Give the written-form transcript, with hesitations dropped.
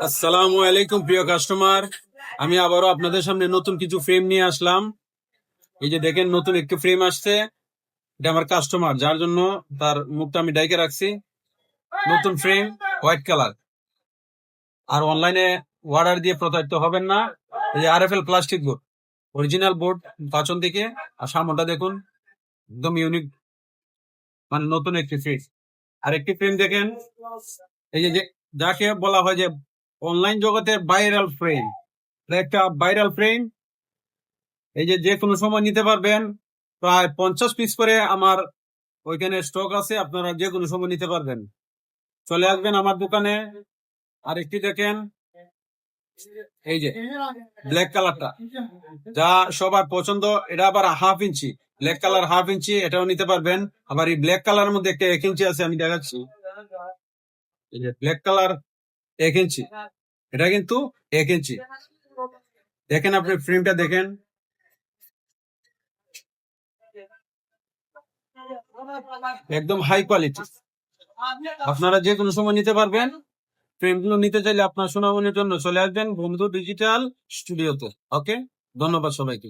আসসালামু আলাইকুম প্রিয় কাস্টমার, আমি আবারও আপনাদের সামনে নতুন কিছু ফ্রেম নিয়ে আসলাম। এই যে দেখেন, নতুন একটি ফ্রেম আসছে। এটা আমার কাস্টমার, যার জন্য তার মুখটা আমি ডাইকে রাখছি। নতুন ফ্রেম, হোয়াইট কালার। আর অনলাইনে অর্ডার দিয়ে প্রতারিত হবেন না। এই যে RFL plastic board, original board পাঁচন দিকে। আর সামনটা দেখুন, একদম ইউনিক, মানে নতুন একটি ফ্রেম। আর একটি ফ্রেম দেখেন, এই যে যাকে বলা হয় যে অনলাইন জগতের ভাইরাল ফ্রেম, একটা ভাইরাল ফ্রেম। এই যে কোনো সময় নিতে পারবেন। প্রায় 50 পিস করে আমার ওইখানে স্টক আছে, আপনারা যে কোনো সময় নিতে পারবেন। চলে আসবেন আমার দোকানে। আর একটি দেখেন, এই যে ব্ল্যাক কালারটা, যা সবার পছন্দ। এটা আবার 1/2 ইঞ্চি, ব্ল্যাক কালার 1/2 ইঞ্চি, এটাও নিতে পারবেন। আবার এই ব্ল্যাক কালার মধ্যে একটা 1 ইঞ্চি আছে, আমি দেখাচ্ছি। এই যে ব্ল্যাক কালার 1 ইঞ্চি, এটা কিন্তু 1 ইঞ্চি। দেখেন, আপনি ফ্রেমটা দেখেন, একদম হাই কোয়ালিটি। আপনারা যে কোনো সময় নিতে পারবেন। ফ্রেমগুলো নিতে চাইলে আপনার সুনামনের জন্য চলে আসবেন বন্ধু ডিজিটাল স্টুডিওতে। ওকে, ধন্যবাদ সবাইকে।